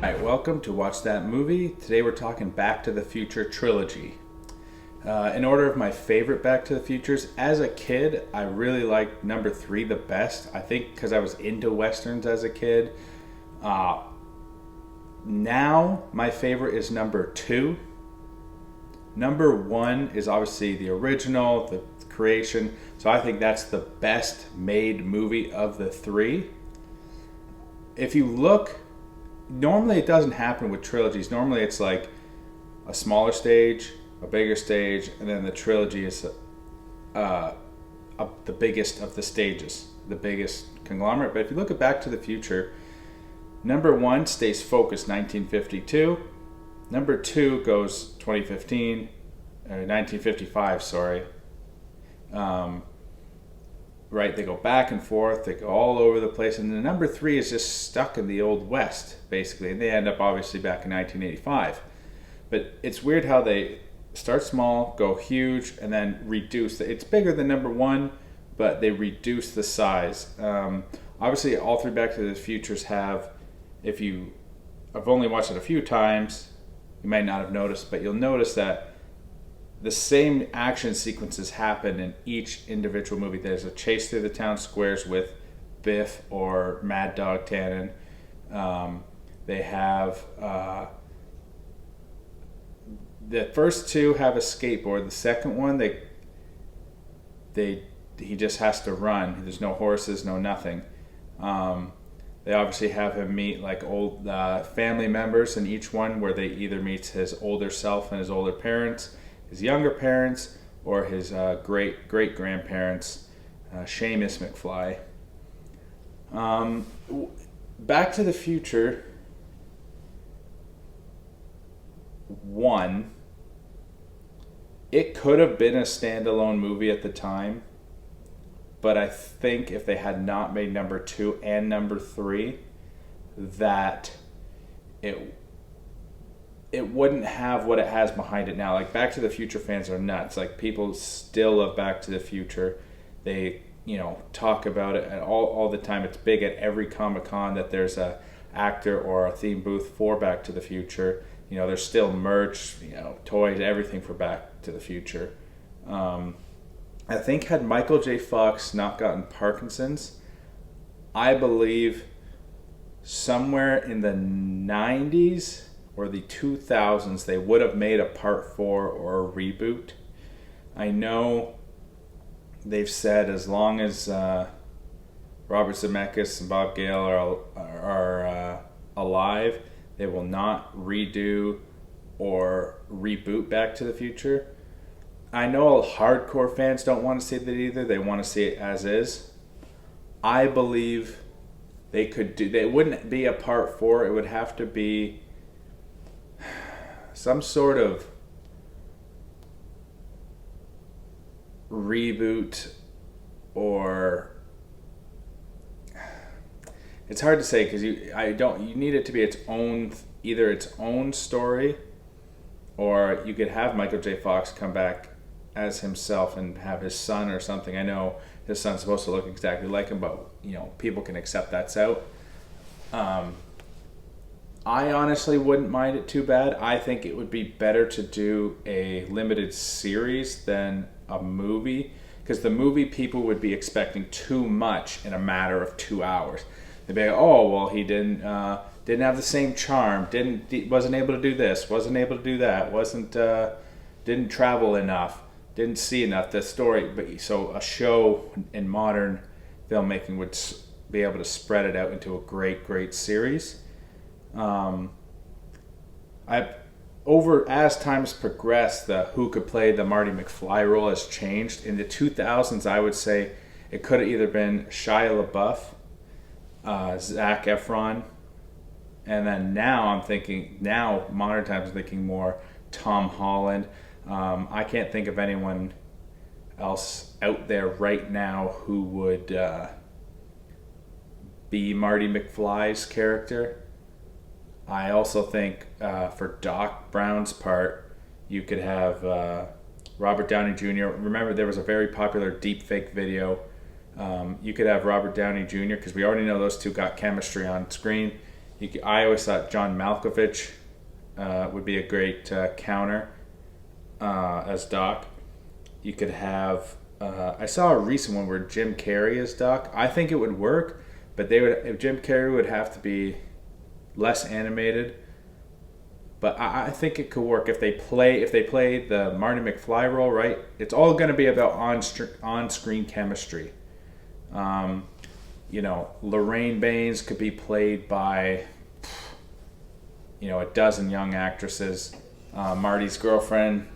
Alright, welcome to Watch That Movie. Today we're talking Back to the Future Trilogy. In order of my favorite Back to the Futures, as a kid, I really liked number 3 the best. I think because I was into Westerns as a kid. Now, my favorite is number 2. Number 1 is obviously the original, the creation. So I think that's the best made movie of the 3. If you look, normally it doesn't happen with trilogies. Normally it's like a smaller stage, a bigger stage, and then the trilogy is the biggest of the stages, the biggest conglomerate. But if you look at Back to the Future, number 1 stays focused 1952. Number 2 goes 2015, 1955, sorry. Right, they go back and forth, they go all over the place, and the number 3 is just stuck in the Old West, basically, and they end up obviously back in 1985. But it's weird how they start small, go huge, and then reduce. It's bigger than number 1, but they reduce the size. Obviously, all 3 Back to the Futures have, if you have only watched it a few times, you might not have noticed, but you'll notice that the same action sequences happen in each individual movie. There's a chase through the town squares with Biff or Mad Dog Tannen. They have the first 2 have a skateboard. The second one, he just has to run. There's no horses, no nothing. They obviously have him meet like old family members in each one, where they either meets his older self and his older parents, his younger parents, or his great-great-grandparents, Seamus McFly. Back to the Future 1, it could have been a standalone movie at the time, but I think if they had not made number 2 and number 3, that it wouldn't have what it has behind it now. Like, Back to the Future fans are nuts. Like, people still love Back to the Future. They, talk about it all the time. It's big at every Comic-Con that there's a actor or a theme booth for Back to the Future. There's still merch, toys, everything for Back to the Future. I think had Michael J. Fox not gotten Parkinson's, I believe somewhere in the 90s or the 2000s, they would have made a part 4 or a reboot. I know they've said as long as Robert Zemeckis and Bob Gale are alive, they will not redo or reboot Back to the Future. I know hardcore fans don't want to see that either. They want to see it as is. I believe they could do. They wouldn't be a part 4. It would have to be some sort of reboot, or it's hard to say because you need it to be its own, either its own story, or you could have Michael J. Fox come back as himself and have his son or something. I know his son's supposed to look exactly like him, but people can accept that's out. I honestly wouldn't mind it too bad. I think it would be better to do a limited series than a movie, because the movie people would be expecting too much in a matter of 2 hours. They'd be like, oh, well, he didn't have the same charm, wasn't able to do this, wasn't able to do that, didn't travel enough, didn't see enough. The story, so a show in modern filmmaking would be able to spread it out into a great series. As time's progressed, the who could play the Marty McFly role has changed. In the 2000s, I would say it could have either been Shia LaBeouf, Zac Efron, and then modern times I'm thinking more Tom Holland. I can't think of anyone else out there right now who would be Marty McFly's character. I also think for Doc Brown's part, you could have Robert Downey Jr. Remember, there was a very popular deepfake video. You could have Robert Downey Jr., because we already know those two got chemistry on screen. I always thought John Malkovich would be a great counter as Doc. You could have. I saw a recent one where Jim Carrey is Doc. I think it would work, but Jim Carrey would have to be less animated. But I think it could work if they play the Marty McFly role right. It's all going to be about on-screen chemistry. Lorraine Baines could be played by a dozen young actresses. Marty's girlfriend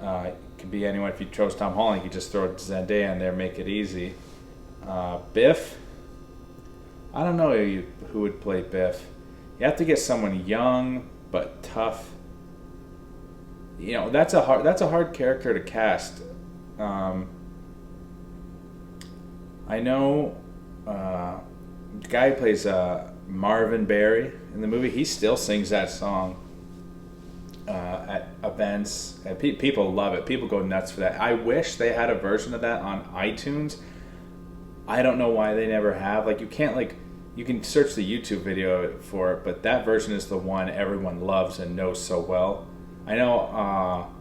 could be anyone. If you chose Tom Holland, you could just throw Zendaya in there, make it easy. Biff, I don't know who would play Biff. You have to get someone young but tough. That's a hard character to cast. I know the guy who plays Marvin Berry in the movie. He still sings that song at events, and people love it. People go nuts for that. I wish they had a version of that on iTunes. I don't know why they never have. Like, you can't, you can search the YouTube video for it, but that version is the one everyone loves and knows so well. I know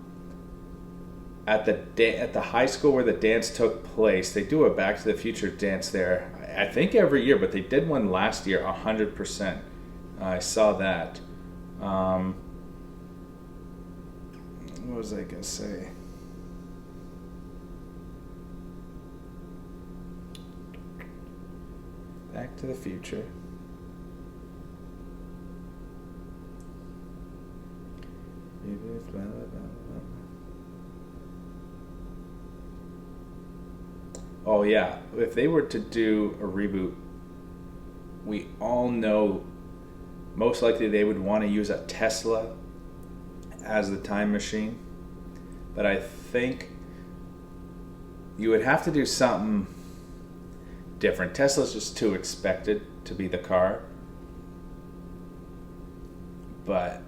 at the high school where the dance took place, they do a Back to the Future dance there. I think every year, but they did one last year, 100%. I saw that. What was I gonna say? Back to the Future. Oh yeah, if they were to do a reboot, we all know most likely they would want to use a Tesla as the time machine. But I think you would have to do something different. Tesla's just too expected to be the car. But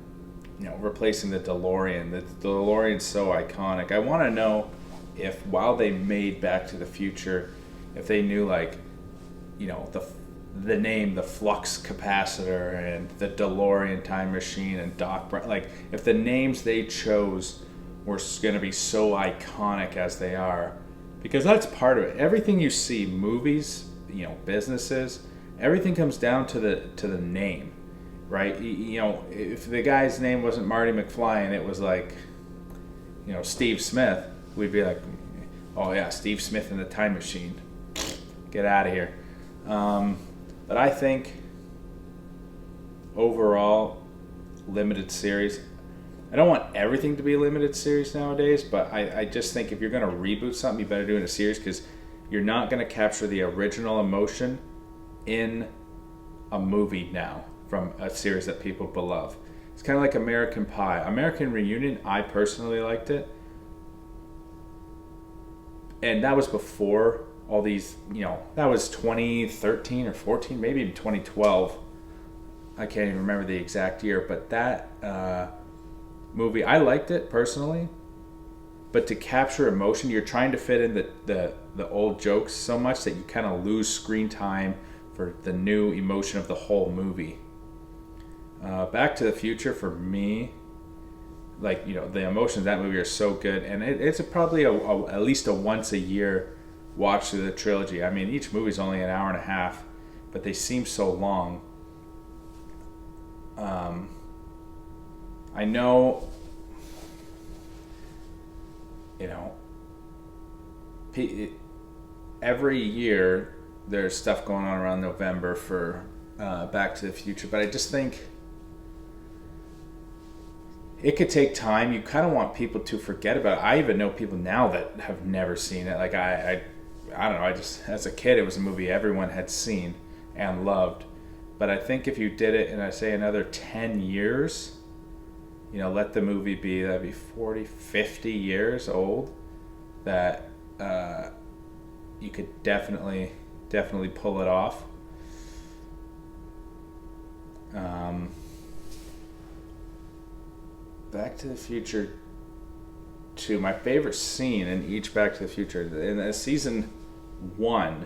replacing the DeLorean's so iconic. I want to know if while they made Back to the Future, if they knew the name, the flux capacitor and the DeLorean time machine and Doc Brown, if the names they chose were going to be so iconic as they are, because that's part of it. Everything you see, movies, businesses, everything comes down to the name, right? If the guy's name wasn't Marty McFly and it was Steve Smith, we'd be like, oh yeah, Steve Smith in the time machine, get out of here. But I think overall, limited series. I don't want everything to be a limited series nowadays, but I just think if you're going to reboot something, you better do it in a series, because you're not going to capture the original emotion in a movie now from a series that people love. It's kind of like American Pie. American Reunion, I personally liked it. And that was before all these, that was 2013 or 14, maybe even 2012. I can't even remember the exact year, but that movie, I liked it personally. But to capture emotion, you're trying to fit in the old jokes so much that you kind of lose screen time for the new emotion of the whole movie. Back to the Future, for me, the emotions of that movie are so good, and it's probably at least a once a year watch through the trilogy. I mean, each movie's only an hour and a half, but they seem so long. I know, every year there's stuff going on around November for Back to the Future, but I just think it could take time. You kind of want people to forget about it. I even know people now that have never seen it. I don't know. I just, as a kid, it was a movie everyone had seen and loved. But I think if you did it in, I say, another 10 years, let the movie be, that'd be 40, 50 years old, that you could definitely pull it off. Back to the Future 2, my favorite scene in each Back to the Future, in season 1,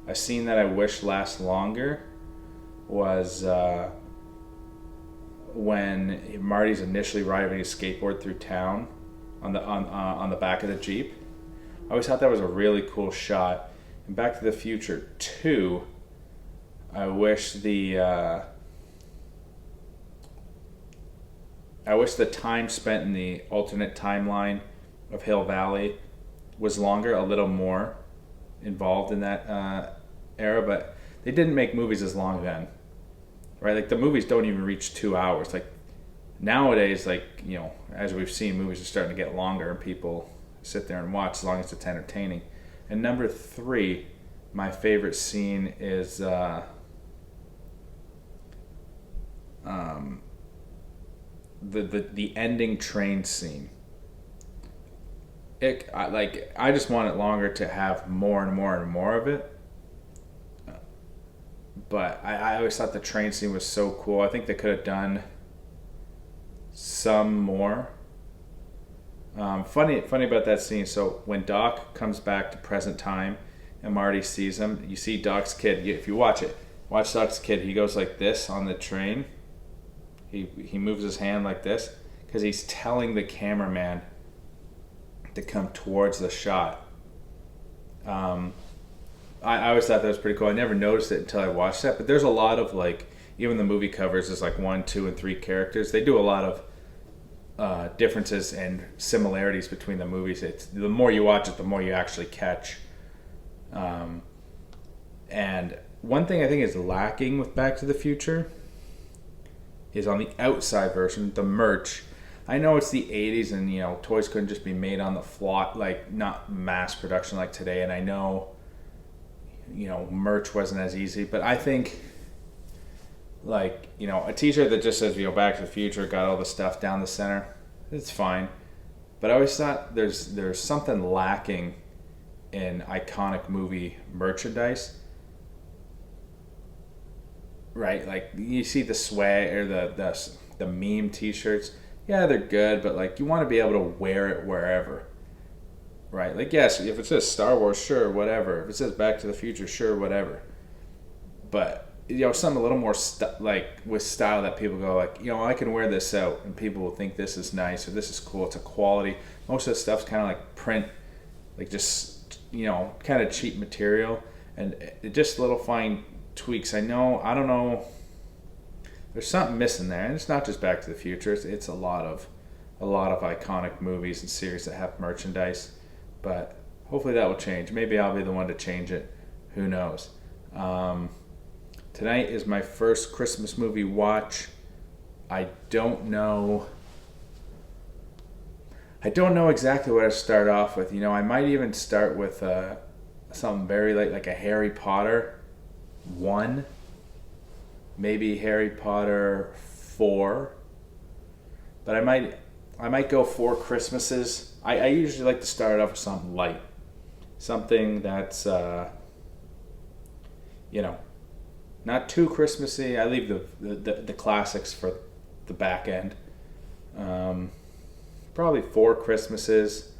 a scene that I wish lasts longer was when Marty's initially riding his skateboard through town on the back of the Jeep. I always thought that was a really cool shot. And Back to the Future 2, I wish the time spent in the alternate timeline of Hill Valley was longer, a little more involved in that era, but they didn't make movies as long then, right? Like the movies don't even reach 2 hours. Like nowadays, like, you know, as we've seen, movies are starting to get longer and people sit there and watch as long as it's entertaining. And number 3, my favorite scene is the ending train scene. I just want it longer to have more and more and more of it. But I always thought the train scene was so cool. I think they could have done some more. Funny about that scene. So when Doc comes back to present time and Marty sees him, you see Doc's kid. If you watch Doc's kid. He goes like this on the train. He moves his hand like this because he's telling the cameraman to come towards the shot. I always thought that was pretty cool. I never noticed it until I watched that. But there's a lot of, like, even the movie covers is like 1, 2, and 3 characters. They do a lot of differences and similarities between the movies. It's the more you watch it, the more you actually catch. And one thing I think is lacking with Back to the Future is on the outside version, the merch. I know it's the 80s and, you know, toys couldn't just be made on the fly, like not mass production like today. And I know, you know, merch wasn't as easy, but I think, like, you know, a t-shirt that just says, you know, Back to the Future, got all the stuff down the center, it's fine. But I always thought there's something lacking in iconic movie merchandise. Right? Like, you see the swag or the meme t-shirts. Yeah, they're good, but like, you want to be able to wear it wherever. Right? Like, yes, if it says Star Wars, sure, whatever. If it says Back to the Future, sure, whatever. But, you know, something a little more like with style that people go like, you know, I can wear this out and people will think this is nice or this is cool. It's a quality. Most of the stuff's kind of like print, like just, you know, kind of cheap material, and just little fine tweaks. I don't know. There's something missing there, and it's not just Back to the Future. It's a lot of iconic movies and series that have merchandise. But hopefully that will change. Maybe I'll be the one to change it. Who knows? Tonight is my first Christmas movie watch. I don't know exactly what to start off with. You know, I might even start with something very late, like a Harry Potter 1, maybe Harry Potter 4. But I might go 4 Christmases. I usually like to start off with something light, something that's you know, not too Christmassy. I leave the classics for the back end. Probably 4 Christmases,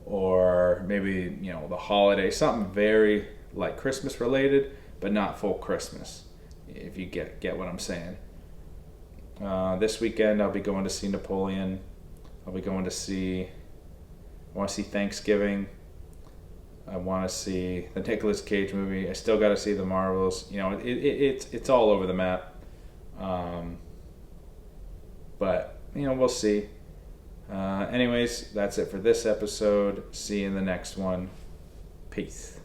or maybe, you know, the holiday, something very like Christmas related, but not full Christmas, if you get what I'm saying. This weekend I'll be going to see Napoleon. I want to see Thanksgiving. I want to see the Nicolas Cage movie. I still got to see The Marvels. You know, it's all over the map. But, you know, we'll see. Anyways, that's it for this episode. See you in the next one. Peace.